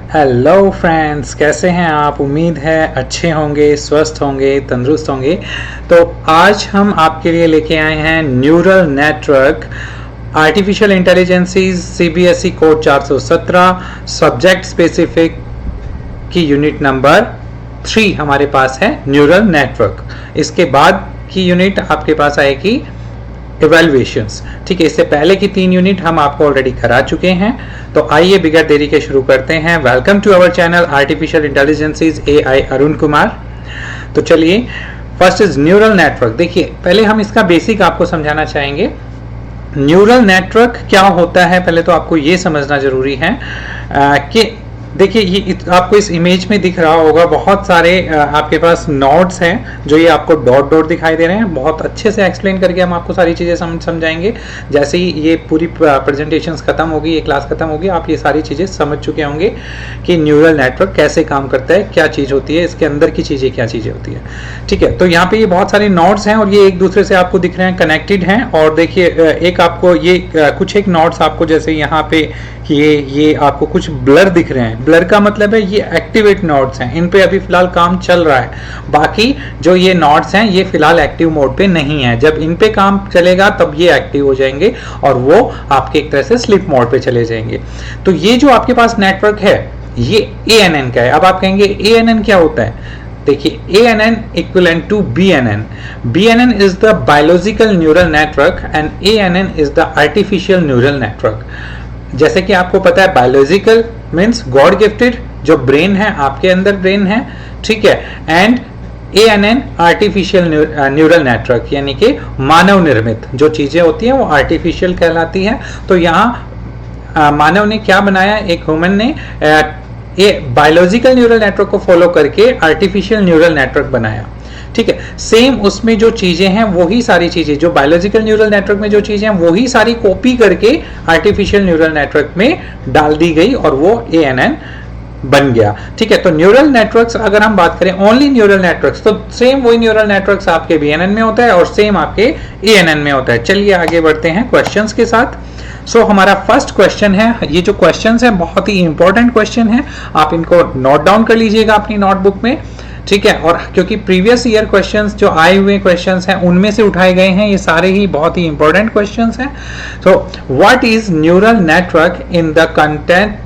Hello friends, कैसे हैं आप? उम्मीद है अच्छे होंगे, स्वस्थ होंगे, तंदुरुस्त होंगे। तो आज हम आपके लिए लेके आए हैं neural network artificial intelligences CBSE code 417 subject specific की यूनिट नंबर 3 हमारे पास है न्यूरल नेटवर्क। इसके बाद की यूनिट आपके पास आएगी इवैल्यूएशंस। ठीक है, इससे पहले की 3 यूनिट हम आपको ऑलरेडी करा चुके हैं। तो आइए बिगड़ देरी के शुरू करते हैं। Welcome to our channel artificial intelligences AI Arun Kumar. तो चलिए, फर्स्ट इज न्यूरल नेटवर्क। देखिए, पहले हम इसका बेसिक आपको समझाना चाहेंगे। न्यूरल नेटवर्क क्या होता है, पहले तो आपको ये समझना जरूरी है कि देखिए, ये आपको इस इमेज में दिख रहा होगा, बहुत सारे आपके पास नोड्स हैं जो ये आपको डॉट डॉट दिखाई दे रहे हैं। बहुत अच्छे से एक्सप्लेन करके हम आपको सारी चीज़ें समझाएंगे। जैसे ही ये पूरी प्रेजेंटेशंस खत्म होगी, ये क्लास खत्म होगी, आप ये सारी चीज़ें समझ चुके होंगे कि न्यूरल नेटवर्क कैसे काम करता है, क्या चीज़ होती है, इसके अंदर की चीज़ें क्या चीज़ें होती है। ठीक है, तो यहाँ पे ये बहुत सारे नोड्स हैं और ये एक दूसरे से आपको दिख रहे हैं, कनेक्टेड हैं। और देखिए, एक आपको ये कुछ एक नोड्स आपको जैसे यहाँ पे ये आपको कुछ ब्लर दिख रहे हैं। ब्लर का मतलब है ये एक्टिवेट नोड्स हैं, इन पे अभी फिलहाल काम चल रहा है। बाकी जो ये नोड्स हैं ये फिलहाल एक्टिव मोड पे नहीं है। जब इन पे काम चलेगा तब ये एक्टिव हो जाएंगे और वो आपके एक तरह से स्लीप मोड पे चले जाएंगे। तो ये जो आपके पास नेटवर्क है ये ANN का है। अब आप कहेंगे ANN क्या होता है? देखिए, ANN equivalent to BNN। BNN is the biological neural network and ANN is the artificial neural network. जैसे कि आपको पता है, बायोलॉजिकल मीन्स गॉड गिफ्टेड, जो ब्रेन है आपके अंदर ब्रेन है, ठीक है। And ANN artificial neural network, यानी कि मानव निर्मित जो चीजें होती हैं वो आर्टिफिशियल कहलाती हैं। तो यहाँ मानव ने क्या बनाया, एक ह्यूमन ने ये बायोलॉजिकल न्यूरल नेटवर्क को फॉलो करके आर्टिफिशियल न्यूरल नेटवर्क बनाया। ठीक है, सेम उसमें जो चीजें हैं वही सारी चीजें जो बायोलॉजिकल न्यूरल नेटवर्क में जो चीजें हैं वही सारी कॉपी करके आर्टिफिशियल न्यूरल नेटवर्क में डाल दी गई और वो ANN बन गया। ठीक है, तो न्यूरल नेटवर्क्स अगर हम बात करें, ओनली न्यूरल नेटवर्क्स, तो सेम वही न्यूरल नेटवर्क्स आपके BNN में होता है और सेम आपके ANN में होता है। चलिए आगे बढ़ते हैं क्वेश्चंस के साथ। सो हमारा फर्स्ट क्वेश्चन है, ये जो क्वेश्चंस हैं बहुत ही इंपॉर्टेंट क्वेश्चन है, आप इनको नोट डाउन कर लीजिएगा अपनी नोटबुक में। ठीक है, और क्योंकि प्रीवियस ईयर क्वेश्चंस जो आए हुए क्वेश्चंस हैं उनमें से उठाए गए हैं, ये सारे ही बहुत ही इंपॉर्टेंट क्वेश्चंस हैं। तो what is neural network in the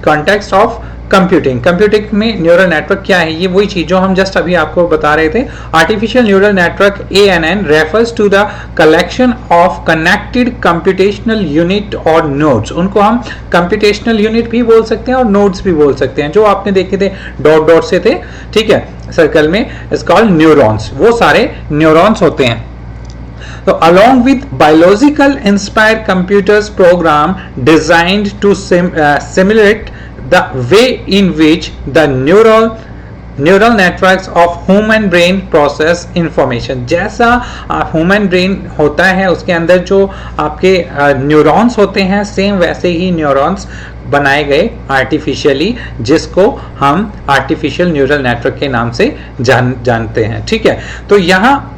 context of computing? Computing में न्यूरल नेटवर्क क्या है? ये वही चीज जो हम जस्ट अभी आपको बता रहे थे। Artificial neural network ANN refers to the collection of connected computational unit और नोड्स। उनको हम कंप्यूटेशनल यूनिट भी बोल सकते हैं और नोड्स भी बोल सकते हैं, जो आपने देखे थे डॉट डॉट से थे, ठीक है, सर्कल में। इट्स कॉल्ड न्यूरॉन्स, वो सारे न्यूरॉन्स होते हैं। So along with biological inspired computers program designed to simulate the way in which the neural networks of human brain process information। जैसा ह्यूमन ब्रेन होता है उसके अंदर जो आपके न्यूरॉन्स होते हैं, सेम वैसे ही न्यूरॉन्स बनाए गए आर्टिफिशियली, जिसको हम आर्टिफिशियल न्यूरल नेटवर्क के नाम से जानते हैं। ठीक है, तो यहाँ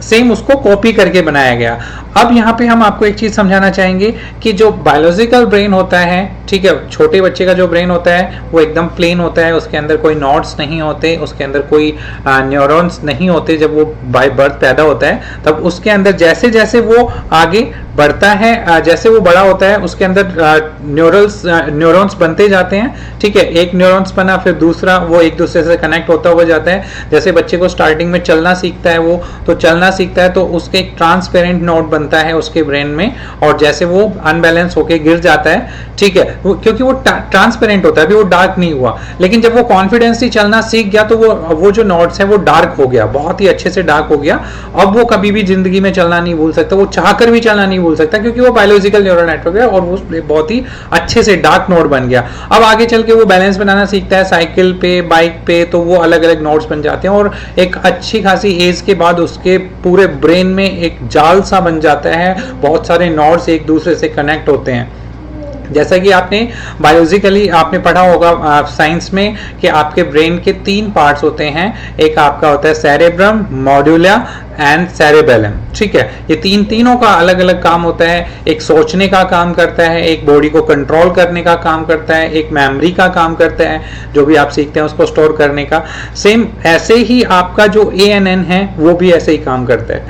सेम उसको कॉपी करके बनाया गया। अब यहाँ पे हम आपको एक चीज समझाना चाहेंगे कि जो बायोलॉजिकल ब्रेन होता है, ठीक है, छोटे बच्चे का जो ब्रेन होता है वो एकदम प्लेन होता है, उसके अंदर कोई नोड्स नहीं होते, उसके अंदर कोई न्यूरॉन्स नहीं होते। जब वो बाय बर्थ पैदा होता है तब उसके अंदर जैसे जैसे वो आगे बढ़ता है, जैसे वो बड़ा होता है, उसके अंदर न्यूरॉन्स बनते जाते हैं। ठीक है, एक न्यूरॉन्स बना, फिर दूसरा, वो एक दूसरे से कनेक्ट होता हुआ जाता है। जैसे बच्चे को स्टार्टिंग में चलना सीखता है, वो तो चलना सीखता है तो उसके एक ट्रांसपेरेंट नोड बनता है उसके ब्रेन में, और जैसे वो अनबैलेंस होके गिर जाता है, ठीक है, क्योंकि वो ट्रांसपेरेंट होता है, अभी वो डार्क नहीं हुआ, लेकिन जब वो कॉन्फिडेंसली चलना सीख गया तो वो जो नोड्स है वो डार्क हो गया, बहुत ही अच्छे से डार्क हो गया। अब वो कभी भी जिंदगी में चलना नहीं भूल सकता, वो चाहकर भी चलना नहीं भूल सकता, क्योंकि वो बायोलॉजिकल न्यूरल नेटवर्क है और वो बहुत ही अच्छे से डार्क नोड बन गया। अब आगे चल के वो बैलेंस बनाना सीखता है साइकिल पे, बाइक पे, तो वो अलग अलग नोड्स बन जाते हैं और एक अच्छी खासी एज के बाद उसके पूरे ब्रेन में एक जाल सा बन जाता है, बहुत सारे नोड्स एक दूसरे से कनेक्ट होते हैं। जैसा कि आपने बायोलॉजिकली आपने पढ़ा होगा साइंस में कि आपके ब्रेन के 3 पार्ट्स होते हैं। एक आपका होता है सेरेब्रम, मॉड्यूला एंड सेरेबेलम। ठीक है, ये तीनों का अलग अलग काम होता है। एक सोचने का काम करता है, एक बॉडी को कंट्रोल करने का काम करता है, एक मेमोरी का काम करता है, जो भी आप सीखते हैं उसको स्टोर करने का। सेम ऐसे ही आपका जो ANN है वो भी ऐसे ही काम करता है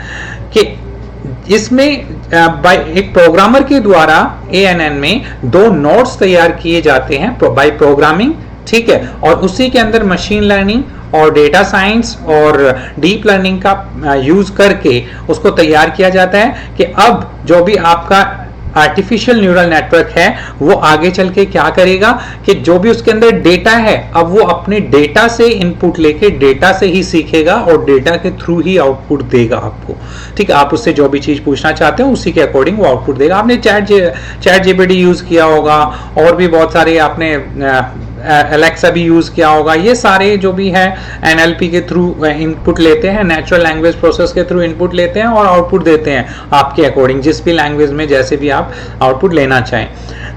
कि इसमें एक प्रोग्रामर के द्वारा ANN में 2 नोड्स तैयार किए जाते हैं बाय प्रोग्रामिंग। ठीक है, और उसी के अंदर मशीन लर्निंग और डेटा साइंस और डीप लर्निंग का यूज करके उसको तैयार किया जाता है कि अब जो भी आपका आर्टिफिशियल न्यूरल नेटवर्क है वो आगे चल के क्या करेगा कि जो भी उसके अंदर डेटा है अब वो अपने डेटा से इनपुट लेके डेटा से ही सीखेगा और डेटा के थ्रू ही आउटपुट देगा आपको। ठीक है, आप उससे जो भी चीज पूछना चाहते हो उसी के अकॉर्डिंग वो आउटपुट देगा। आपने चैट जीपीटी यूज किया होगा और भी बहुत सारे आपने एलेक्सा भी यूज किया होगा। ये सारे जो भी है NLP के थ्रू इनपुट लेते हैं, नेचुरल लैंग्वेज प्रोसेस के थ्रू इनपुट लेते हैं और आउटपुट देते हैं आपके अकॉर्डिंग, जिस भी लैंग्वेज में जैसे भी आप आउटपुट लेना चाहें।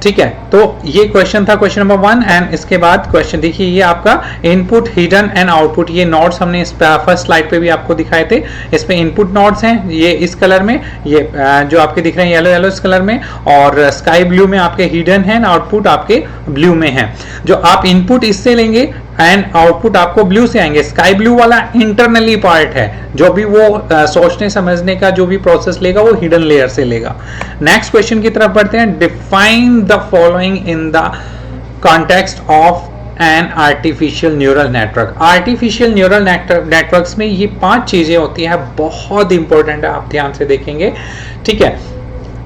ठीक है, तो ये क्वेश्चन था क्वेश्चन नंबर 1। एंड इसके बाद क्वेश्चन देखिए, ये आपका इनपुट, हिडन एंड आउटपुट, ये नोड्स हमने इस फर्स्ट स्लाइड पे भी आपको दिखाए थे। इसमें इनपुट नोड्स हैं ये इस कलर में, ये जो आपके दिख रहे हैं येलो इस कलर में, और स्काई ब्लू में आपके हिडन है, आउटपुट आपके ब्लू में है। जो आप इनपुट इससे लेंगे एंड आउटपुट आपको ब्लू से आएंगे। स्काई ब्लू वाला इंटरनली पार्ट है, जो भी वो सोचने समझने का जो भी प्रोसेस लेगा वो हिडन लेयर से लेगा। नेक्स्ट क्वेश्चन की तरफ बढ़ते हैं। Define the following in the context of an artificial neural network. Artificial neural networks में ये 5 चीजें होती हैं, बहुत इंपॉर्टेंट है, आप ध्यान से देखेंगे। ठीक है,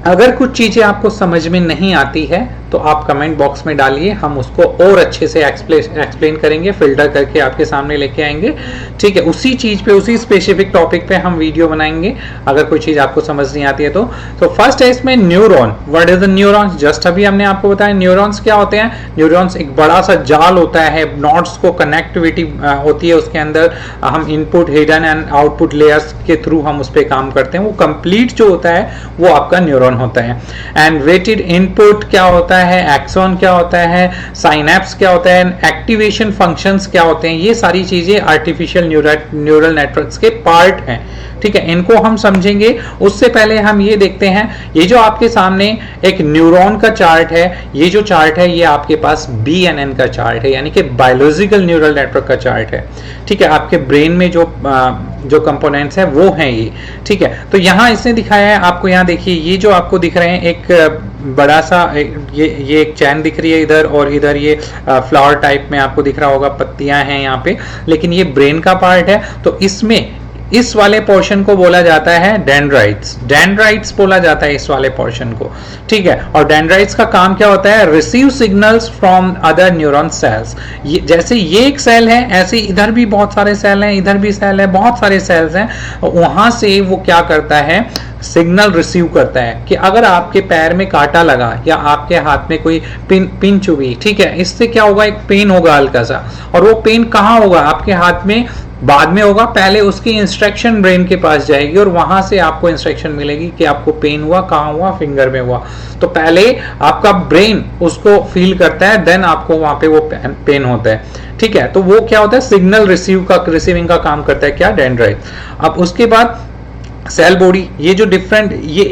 अगर कुछ चीजें आपको समझ में नहीं आती है तो आप कमेंट बॉक्स में डालिए, हम उसको और अच्छे से एक्सप्लेन करेंगे, फिल्टर करके आपके सामने लेके आएंगे। ठीक है, उसी चीज पे, उसी स्पेसिफिक टॉपिक पे हम वीडियो बनाएंगे अगर कोई चीज आपको समझ नहीं आती है तो। फर्स्ट है इसमें neuron. What is the neurons? Just अभी हमने आपको बताया न्यूरॉन्स क्या होते हैं। न्यूरॉन्स एक बड़ा सा जाल होता है, नोड्स को कनेक्टिविटी होती है उसके अंदर, हम input, hidden and output layers के थ्रू हम उस पर काम करते हैं। वो कंप्लीट जो होता है वो आपका न्यूरॉन होता है। एंड वेटेड इनपुट क्या होता है, एक्सॉन क्या होता है, साइनेप्स क्या होता है, एक्टिवेशन फंक्शंस क्या होते हैं, ये सारी चीजें आर्टिफिशियल न्यूरल नेटवर्क्स के पार्ट हैं। ठीक है, इनको हम समझेंगे। उससे पहले हम ये देखते हैं, ये जो आपके सामने एक न्यूरॉन का चार्ट है, ये जो चार्ट है ये आपके पास BNN का चार्ट है, यानी कि बायोलॉजिकल न्यूरल नेटवर्क का चार्ट है। ठीक है, आपके ब्रेन में जो कंपोनेंट्स है वो हैं ये। ठीक है, तो यहाँ इसने दिखाया है आपको, यहाँ देखिए ये जो आपको दिख रहे हैं, एक बड़ा सा ये एक चैन दिख रही है इधर, और इधर ये फ्लावर टाइप में आपको दिख रहा होगा, पत्तियां हैं यहाँ पे, लेकिन ये ब्रेन का पार्ट है। तो इसमें इस वाले पोर्शन को बोला जाता है डेंड्राइट्स। डेंड्राइट्स बोला जाता है इस वाले पोर्शन को। ठीक है, और डेंड्राइट्स का काम क्या होता है? Receive signals from other neuron cells. जैसे ये एक सेल है, ऐसे इधर भी बहुत सारे सेल हैं, इधर भी सेल है, बहुत सारे सेल्स हैं। वहां से वो क्या करता है? सिग्नल रिसीव करता है कि अगर आपके पैर में कांटा लगा या आपके हाथ में कोई पिन चुभी, ठीक है, इससे क्या होगा? एक पेन होगा हल्का सा, और वो पेन कहाँ होगा? आपके हाथ में बाद में होगा। पहले उसकी इंस्ट्रक्शन ब्रेन के पास जाएगी और वहां से आपको इंस्ट्रक्शन मिलेगी कि आपको पेन हुआ, कहाँ हुआ? फिंगर में हुआ। तो पहले आपका ब्रेन उसको फील करता है, देन आपको वहां पे वो पेन होता है। ठीक है, तो वो क्या होता है? सिग्नल रिसीविंग का काम करता है क्या? डेंड्राइट। अब उसके बाद सेल बॉडी, ये जो डिफरेंट, ये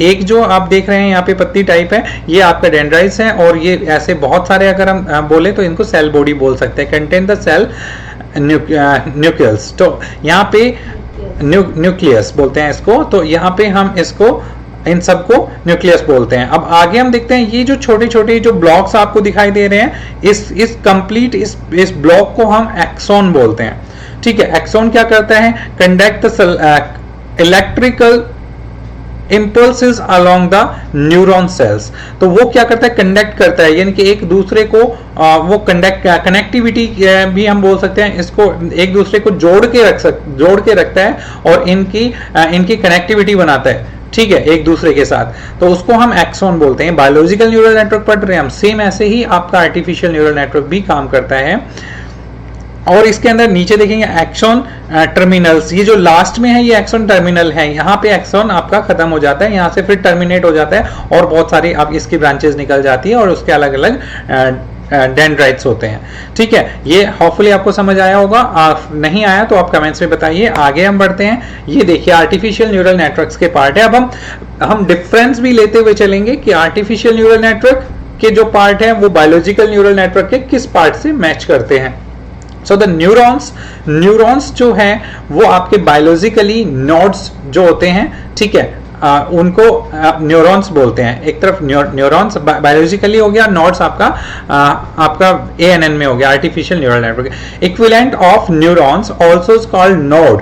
एक जो आप देख रहे हैं यहाँ पे पत्ती टाइप है, ये आपका डेंड्राइट्स है, और ये ऐसे बहुत सारे अगर हम बोले तो इनको सेल बॉडी बोल सकते हैं। कंटेन द सेल न्यूक्लियस, तो यहाँ पे न्यूक्लियस बोलते हैं इसको। तो यहाँ पे हम इसको, इन सबको न्यूक्लियस बोलते हैं। अब आगे हम देखते हैं, ये जो छोटे छोटे जो ब्लॉक्स आपको दिखाई दे रहे हैं, इस कंप्लीट इस ब्लॉक को हम एक्सॉन बोलते हैं। ठीक है, एक्सॉन क्या करता है? Conduct the electrical impulses along the neuron cells। तो वो क्या करता है? कंडक्ट करता है, यानी कि एक दूसरे को वो कनेक्टिविटी भी हम बोल सकते हैं इसको, एक दूसरे को जोड़ के रखता है और इनकी कनेक्टिविटी बनाता है। ठीक है, एक दूसरे के साथ, तो उसको हम एक्सॉन बोलते हैं। बायोलॉजिकल न्यूरल नेटवर्क पढ़ रहे हैं हम, सेम ऐसे ही आपका आर्टिफिशियल न्यूरल नेटवर्क भी काम करता है। और इसके अंदर नीचे देखेंगे एक्सॉन टर्मिनल्स, ये जो लास्ट में है ये एक्सॉन टर्मिनल है, यहाँ पे एक्सॉन आपका खत्म हो जाता है, यहाँ से फिर टर्मिनेट हो जाता है और बहुत सारी आप इसकी ब्रांचेस निकल जाती है और उसके अलग अलग डेंड्राइट्स होते हैं। ठीक है, ये होपफुली आपको समझ आया होगा, नहीं आया तो आप कमेंट्स में बताइए। आगे हम बढ़ते हैं, ये देखिए आर्टिफिशियल न्यूरल नेटवर्क्स के पार्ट है। अब हम डिफरेंस भी लेते हुए चलेंगे कि आर्टिफिशियल न्यूरल नेटवर्क के जो पार्ट है वो बायोलॉजिकल न्यूरल नेटवर्क के किस पार्ट से मैच करते हैं। सो द न्यूरॉन्स जो है वो आपके बायोलॉजिकली नोड्स जो होते हैं, ठीक है, उनको न्यूरॉन्स बोलते हैं। एक तरफ न्यूरॉन्स बायोलॉजिकली हो गया, नोड्स आपका ANN में हो गया, artificial neural network. Equivalent of neurons also is called node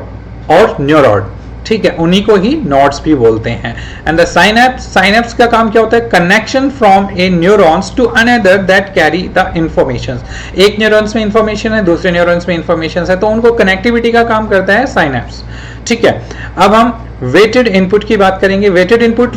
और न्यूरॉन, ठीक है, उन्हीं को ही नोड्स भी बोलते हैं। एंड द साइनेप्स का काम क्या होता है? Connection from a neurons to another that carry the information. एक न्यूरॉन्स में इंफॉर्मेशन है, दूसरे न्यूरॉन्स में इंफॉर्मेशन है, तो उनको कनेक्टिविटी का काम करता है साइनेप्स। ठीक है, अब हम वेटेड इनपुट की बात करेंगे। वेटेड इनपुट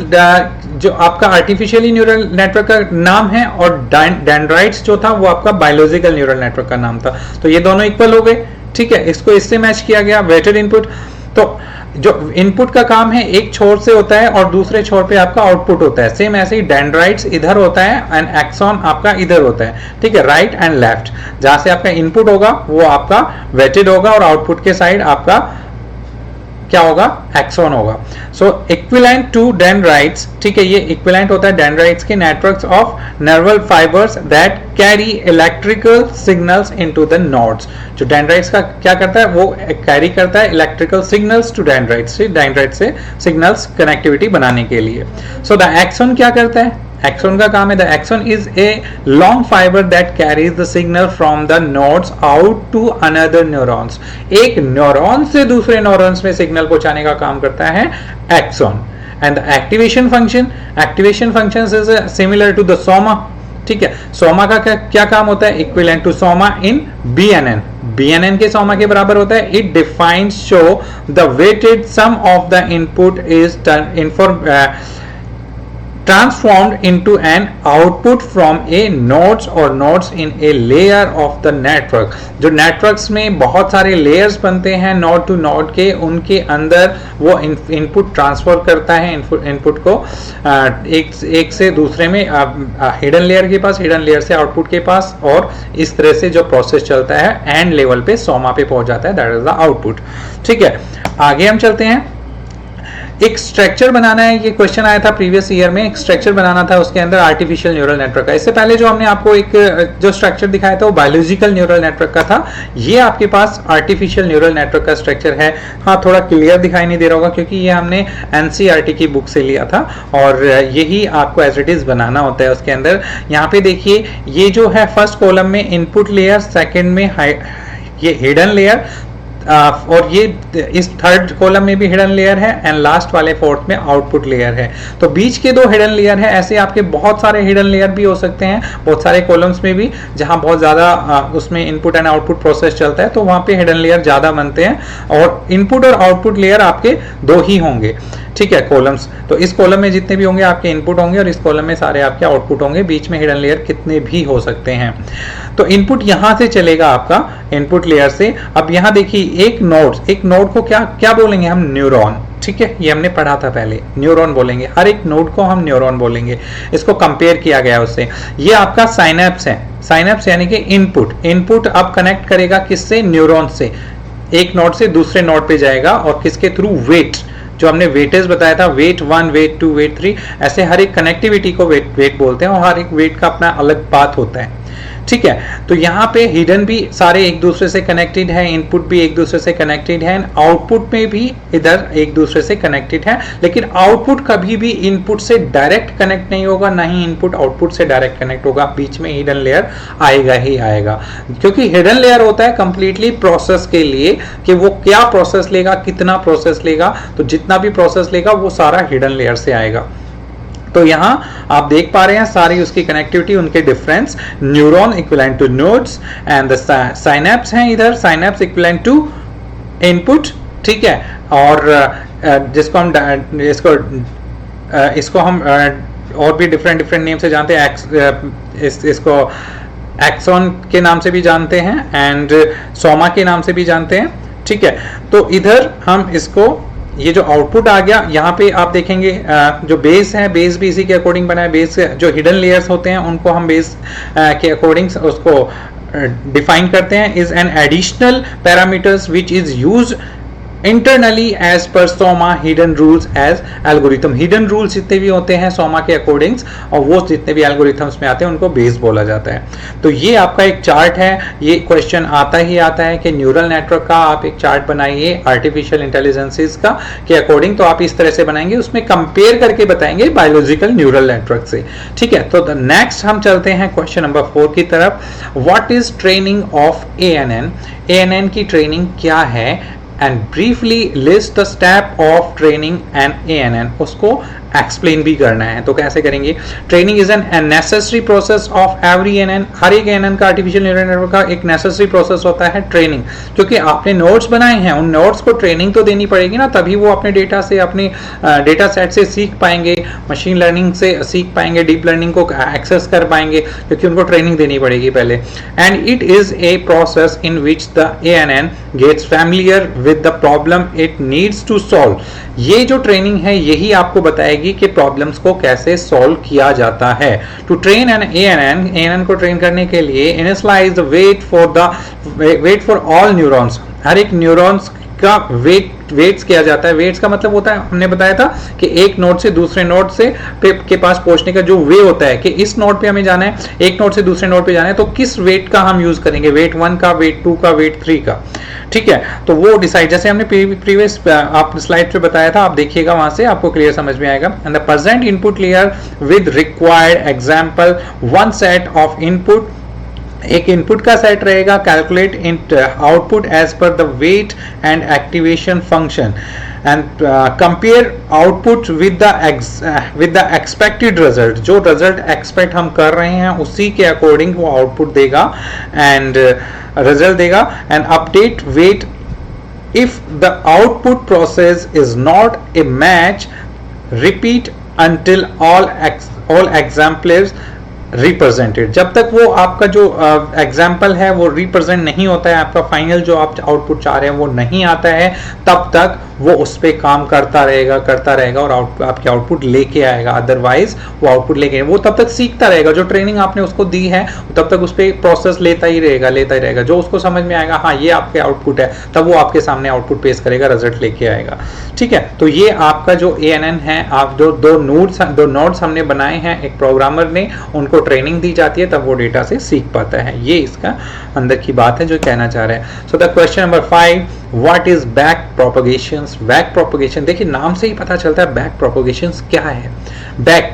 जो आपका आर्टिफिशियली न्यूरल नेटवर्क का नाम है और डेंड्राइट्स जो था वो आपका बायोलॉजिकल न्यूरल नेटवर्क का नाम था, तो ये दोनों इक्वल हो गए। ठीक है, इसको इससे मैच किया गया वेटेड इनपुट। तो जो इनपुट का काम है एक छोर से होता है और दूसरे छोर पे आपका आउटपुट होता है। सेम ऐसे ही डेंड्राइट्स इधर होता है एंड एक्सॉन आपका इधर होता है। ठीक है, राइट एंड लेफ्ट, जहां से आपका इनपुट होगा वो आपका वेटेड होगा और आउटपुट के साइड आपका क्या होगा? एक्सॉन होगा। सो इक्विवेलेंट टू डेंड्राइट्स, ठीक है, ये इक्विवेलेंट होता है डेंड्राइट्स के networks of nerval fibres that carry electrical signals into the nodes. जो डेंड्राइट्स का क्या करता है वो कैरी करता है इलेक्ट्रिकल सिग्नल्स टू डेंड्राइट्स से सिग्नल्स कनेक्टिविटी बनाने के लिए। सो द एक्सॉन क्या करता है? एक्सॉन का काम है, the axon is a long fibre that carries the signal from the nodes out to another neurons. एक न्यूरॉन से दूसरे न्यूरॉन्स में सिग्नल पहुंचाने का काम करता है axon. And the activation function is similar to the soma. ठीक है, सोमा का क्या काम होता है? Equivalent to soma in BNN के सोमा के बराबर होता है। It defines show the weighted sum of the input is transformed into an output from a nodes or nodes in a layer of the network। जो networks में बहुत सारे layers बनते हैं नोड टू नोड के, उनके अंदर वो इनपुट ट्रांसफर करता है इनपुट को एक से दूसरे में, हिडन लेयर के पास, हिडन लेयर से आउटपुट के पास, और इस तरह से जो प्रोसेस चलता है एंड लेवल पे सोमा पे पहुंच जाता है, दैट इज द आउटपुट। ठीक है, आगे हम चलते हैं। एक स्ट्रक्चर बनाना है, ये क्वेश्चन आया था प्रीवियस ईयर में, एक स्ट्रक्चर बनाना था उसके अंदर आर्टिफिशियल न्यूरल नेटवर्क का। इससे पहले जो हमने आपको एक जो स्ट्रक्चर दिखाया था वो बायोलॉजिकल न्यूरल नेटवर्क का था। ये आपके पास आर्टिफिशियल न्यूरल नेटवर्क का स्ट्रक्चर है। हाँ, थोड़ा क्लियर दिखाई नहीं दे रहा होगा क्योंकि ये हमने NCERT की बुक से लिया था और यही आपको एज इट इज बनाना होता है उसके अंदर। यहाँ पे देखिए, ये जो है फर्स्ट कॉलम में इनपुट लेयर, सेकेंड में ये हिडन लेयर, और ये इस थर्ड कॉलम में भी हिडन लेयर है एंड लास्ट वाले फोर्थ में आउटपुट लेयर है। तो बीच के दो हिडन लेयर है। ऐसे आपके बहुत सारे हिडन लेयर भी हो सकते हैं, बहुत सारे कॉलम्स में भी, जहां बहुत ज्यादा उसमें इनपुट एंड आउटपुट प्रोसेस चलता है, तो वहां पे हिडन लेयर ज्यादा बनते हैं और इनपुट और आउटपुट लेयर आपके दो ही होंगे। ठीक है, कॉलम्स, तो इस कॉलम में जितने भी होंगे आपके इनपुट होंगे और इस कॉलम में सारे आपके आउटपुट होंगे। बीच में हिडन लेयर कितने भी हो सकते हैं। तो इनपुट यहां से चलेगा आपका इनपुट लेयर से। अब यहां देखिए, एक नोड को क्या बोलेंगे हम? न्यूरॉन। ठीक है, ये हमने पढ़ा था पहले, न्यूरॉन बोलेंगे, हर एक नोड को हम न्यूरॉन बोलेंगे। इसको कंपेयर किया गया उससे। ये आपका साइनेप्स है, साइनेप्स यानी कि इनपुट अब कनेक्ट करेगा किससे? न्यूरॉन से। एक नोड से दूसरे नोड पे जाएगा और किसके थ्रू? वेट, जो हमने वेटेज बताया था, वेट 1, वेट 2, वेट 3, ऐसे हर एक कनेक्टिविटी को वेट बोलते हैं और हर एक वेट का अपना अलग पाथ होता है। ठीक है, तो यहाँ पे हिडन भी सारे एक दूसरे से कनेक्टेड है, इनपुट भी एक दूसरे से कनेक्टेड है, आउटपुट में भी इधर एक दूसरे से कनेक्टेड है। लेकिन आउटपुट कभी भी इनपुट से डायरेक्ट कनेक्ट नहीं होगा, ना ही इनपुट आउटपुट से डायरेक्ट कनेक्ट होगा। बीच में हिडन लेयर आएगा ही आएगा, क्योंकि हिडन लेयर होता है कंप्लीटली प्रोसेस के लिए, कि वो क्या प्रोसेस लेगा, कितना प्रोसेस लेगा, तो जितना भी प्रोसेस लेगा वो सारा हिडन लेयर से आएगा। तो यहां आप देख पा रहे हैं सारी उसकी कनेक्टिविटी, उनके difference. Neuron equivalent two nodes and the synapse हैं इधर, साइनेप्स इक्विवेलेंट टू इनपुट। ठीक है, और जिसको हम इसको हम और भी डिफरेंट नेम से जानते हैं। इसको एक्सॉन के नाम से भी जानते हैं एंड सोमा के नाम से भी जानते हैं। ठीक है, तो इधर हम इसको, ये जो आउटपुट आ गया यहाँ पे आप देखेंगे जो बेस है, बेस भी इसी के अकॉर्डिंग बना है। बेस जो हिडन लेयर्स होते हैं उनको हम बेस के अकॉर्डिंग उसको डिफाइन करते हैं। Is an additional parameters which is use internally as per soma hidden rules as algorithm. Hidden rules जितने भी होते हैं सोमा के अकॉर्डिंग्स और वो जितने भी एल्गोरिथम्स में आते हैं उनको बेस बोला जाता है। तो ये आपका एक चार्ट है, ये क्वेश्चन आता ही आता है कि न्यूरल नेटवर्क का आप एक चार्ट बनाइए आर्टिफिशियल इंटेलिजेंसेस का के अकॉर्डिंग। तो आप इस तरह से बनाएंगे, उसमें कंपेयर करके बताएंगे बायोलॉजिकल न्यूरल नेटवर्क से। ठीक है, तो नेक्स्ट हम चलते हैं क्वेश्चन नंबर 4 की तरफ। What is training of ANN? ANN की ट्रेनिंग क्या है? And briefly list the step of training an ANN. उसको एक्सप्लेन भी करना है, तो कैसे करेंगे? Training is an necessary process of every ANN। हर एक ANN का, आर्टिफिशियल न्यूरल नेटवर्क का एक नेसेसरी प्रोसेस होता है ट्रेनिंग, क्योंकि आपने नोट्स बनाए हैं, उन नोट्स को ट्रेनिंग तो देनी पड़ेगी ना, तभी वो अपने डेटा से, अपने डेटा सेट से सीख पाएंगे, मशीन लर्निंग से सीख पाएंगे, डीप लर्निंग को एक्सेस कर पाएंगे, क्योंकि उनको ट्रेनिंग देनी पड़ेगी पहले। And it is a process in which the ANN gets familiar with the problem it needs to solve. ये जो ट्रेनिंग है यही आपको बताएगी कि प्रॉब्लम्स को कैसे सॉल्व किया जाता है। टू ट्रेन एन ANN को ट्रेन करने के लिए initialise weight for all neurons. हर एक न्यूरॉन्स का वेट्स किया जाता है। वेट्स का मतलब होता है, हमने बताया था कि एक नोड से दूसरे नोड से के पास पहुंचने का जो वे होता है कि इस नोड पे हमें जाना है, एक नोड से दूसरे नोड पे जाना है, तो किस वेट का हम यूज करेंगे, वेट 1 का, वेट 2 का, वेट 3 का। ठीक है, तो वो डिसाइड, जैसे हमने प्रीवियस आप स्लाइड पे बताया था, आप देखिएगा वहां से आपको क्लियर समझ में आएगा। And the present input layer with required example one set of input, एक इनपुट का सेट रहेगा, calculate output as per the weight and activation function and compare output with the expected result. जो result expect हम कर रहे हैं उसी के अकॉर्डिंग वो आउटपुट देगा एंड रिजल्ट देगा। And update weight if the output process is not a match, repeat until all examples represented. जब तक वो आपका जो एग्जाम्पल है वो रिप्रेजेंट नहीं होता है, आपका फाइनल जो आप आउटपुट चाह रहे हैं वो नहीं आता है, तब तक वो उस पर काम करता रहेगा और आपके आउटपुट लेके आएगा। अदरवाइज वो आउटपुट लेके, वो तब तक सीखता रहेगा, जो ट्रेनिंग आपने उसको दी है तब तक उस पर प्रोसेस लेता ही रहेगा। जो उसको समझ में आएगा हाँ ये आपके आउटपुट है, तब वो आपके सामने आउटपुट पेश करेगा, रिजल्ट लेके आएगा। ठीक है, तो ये आपका जो ANN है, आप जो दो नोड्स हमने बनाए हैं एक प्रोग्रामर ने, उनको ट्रेनिंग दी जाती है, तब वो डेटा से सीख पाता है। ये इसका अंदर की बात है जो कहना चाह रहे हैं। So the question number 5, what is back propagation? Back propagation, देखिए नाम से ही पता चलता है बैक प्रोपगेशन क्या है। बैक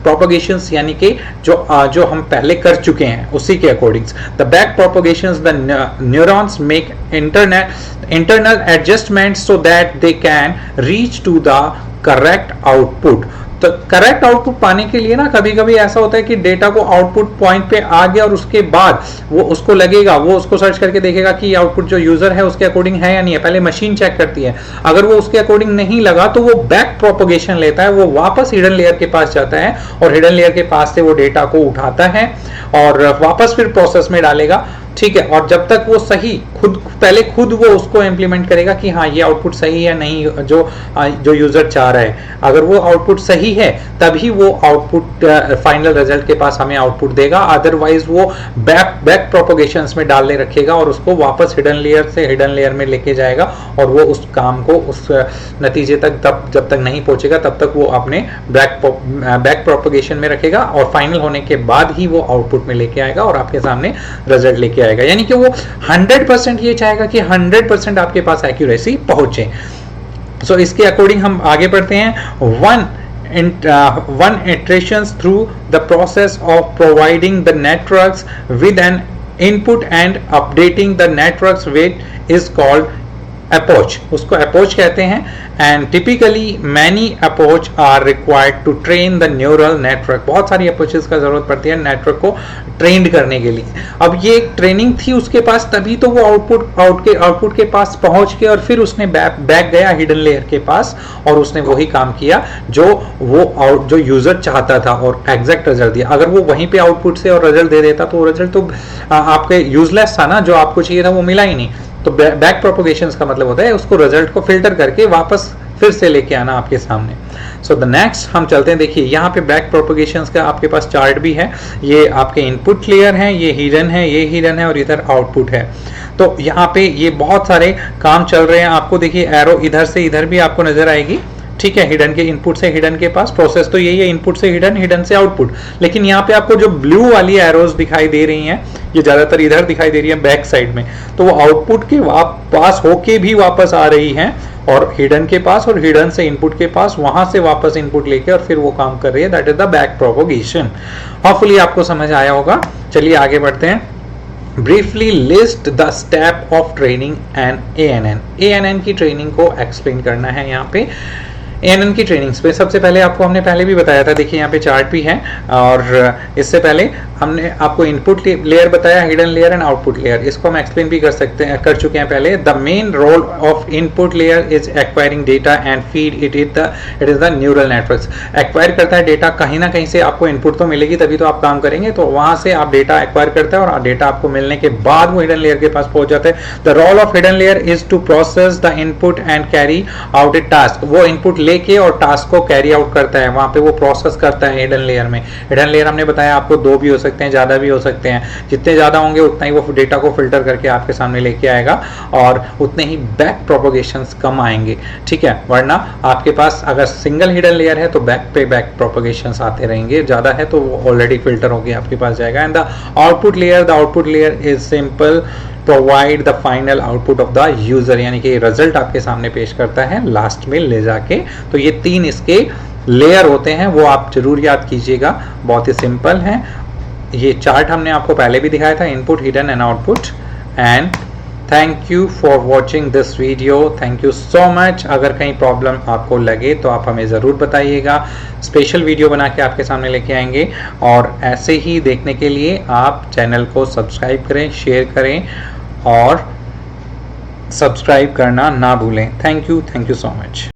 प्रोपगेशन यानी कि जो हम पहले कर चुके हैं उसी के according. The back propagation, the neurons make internal adjustment so that they can reach to the correct output. तो करेक्ट आउटपुट पाने के लिए ना कभी कभी ऐसा होता है कि डेटा को आउटपुट पॉइंट पे आ गया और उसके बाद वो उसको लगेगा, वो उसको सर्च करके देखेगा कि आउटपुट जो यूजर है उसके अकॉर्डिंग है या नहीं है। पहले मशीन चेक करती है, अगर वो उसके अकॉर्डिंग नहीं लगा तो वो बैक प्रोपगेशन लेता है, वो वापस हिडन लेयर के पास जाता है और हिडन लेयर के पास से वो डेटा को उठाता है और वापस फिर प्रोसेस में डालेगा। ठीक है, और जब तक वो सही खुद वो उसको इंप्लीमेंट करेगा कि हाँ ये आउटपुट सही है नहीं, जो यूजर चाह रहा है। अगर वो आउटपुट सही है तभी वो आउटपुट फाइनल रिजल्ट के पास हमें आउटपुट देगा, अदरवाइज वो बैक प्रोपगेशंस में डालने रखेगा और उसको वापस हिडन लेयर में लेके जाएगा और वो उस काम को, उस नतीजे तक जब तक नहीं पहुंचेगा तब तक वो अपने बैक प्रोपगेशन में रखेगा और फाइनल होने के बाद ही वो आउटपुट में लेके आएगा और आपके सामने रिजल्ट लेके आएगा। यानी कि वो 100% ये चाहेगा कि 100% आपके पास एक्यूरेसी पहुंचे। सो इसके अकॉर्डिंग हम आगे बढ़ते हैं। one iterations through the process of providing the networks with an input and updating the networks weight is called approach, उसको अप्रोच कहते हैं। And typically many approach are required to train the neural network, बहुत सारी approaches का जरूरत पड़ती है network को ट्रेंड करने के लिए। अब ये एक ट्रेनिंग थी उसके पास, तभी तो वो आउटपुट के पास पहुंच के और फिर उसने बैक गया हिडन लेयर के पास और उसने वही काम किया जो यूजर चाहता था और एग्जैक्ट रिजल्ट दिया। अगर वो वहीं पे आउटपुट से और रिजल्ट दे देता तो वो रिजल्ट तो आपके यूजलेस था ना, जो आपको चाहिए था वो मिला ही नहीं। तो बैक प्रोपोगेशन का मतलब होता है उसको रिजल्ट को फिल्टर करके वापस फिर से लेके आना आपके सामने। सो द नेक्स्ट हम चलते हैं, देखिए यहाँ पे बैक प्रोपोगेशन का आपके पास चार्ट भी है। ये आपके इनपुट लेयर है, ये हिडन है, ये हिडन है और इधर आउटपुट है। तो यहाँ पे ये बहुत सारे काम चल रहे हैं। आपको देखिए एरो इधर से इधर भी आपको नजर आएगी, ठीक है, हिडन के इनपुट से हिडन के पास प्रोसेस तो यही है, इनपुट से हिडन, हिडन से आउटपुट। लेकिन यहाँ पे आपको जो ब्लू वाली एरोज दिखाई दे रही हैं, ये ज्यादातर इधर दिखाई दे रही है बैक साइड में, तो वो आउटपुट के पास होके भी वापस आ रही हैं और हिडन के पास और हिडन से इनपुट के पास, वहां से वापस इनपुट लेके और फिर वो काम कर रही है। That is the back propagation. Hopefully आपको समझ आया होगा। चलिए आगे बढ़ते हैं। Briefly list the step of training an ANN। ANN की ट्रेनिंग को एक्सप्लेन करना है यहाँ पे। ANN की ट्रेनिंग्स पे सबसे पहले आपको हमने पहले भी बताया था, देखिए यहाँ पे चार्ट भी है, और इससे पहले हमने आपको इनपुट लेयर बताया, hidden layer and output layer, इसको हम एक्सप्लेन भी कर चुके हैं पहले। The main role of input layer is acquiring data and feed it is the neural networks. Acquire करता है डेटा, कहीं ना कहीं से आपको इनपुट तो मिलेगी तभी तो आप काम करेंगे, तो वहां से आप डेटा एक्वायर करते हैं और डेटा आपको मिलने के बाद वो हिडन लेयर के पास पहुंच जाते हैं। The role of hidden layer is to process the input and carry out a task. वो इनपुट लेके और टास्क को कैरी आउट करता है, वहां पे वो प्रोसेस करता है हिडन लेयर में। हिडन लेयर हमने बताया आपको 2 भी हो सकते हैं, ज्यादा भी हो सकते हैं, जितने ज्यादा होंगे उतना ही वो डेटा को फिल्टर करके आपके सामने लेके आएगा और उतने ही बैक प्रोपोगेशंस कम आएंगे, ठीक है। वरना आपके पास अगर सिंगल हिडन लेयर है तो बैक पे बैक प्रोपोगेशंस आते रहेंगे, ज्यादा है तो वो ऑलरेडी फिल्टर होके आपके पास जाएगा। And the output layer is simple provide the final output of the user, यानी कि रिजल्ट आपके सामने पेश करता है लास्ट में ले जाके। तो ये 3 इसके लेयर होते हैं, वो आप जरूर याद कीजिएगा, बहुत ही सिंपल है। ये चार्ट हमने आपको पहले भी दिखाया था, input, hidden and output. And thank you for watching this video, thank you so much. अगर कहीं प्रॉब्लम आपको लगे तो आप हमें ज़रूर बताइएगा, स्पेशल वीडियो बना के आपके सामने लेके आएंगे। और ऐसे ही देखने के लिए आप चैनल को सब्सक्राइब करें, शेयर करें और सब्सक्राइब करना ना भूलें। Thank you so much.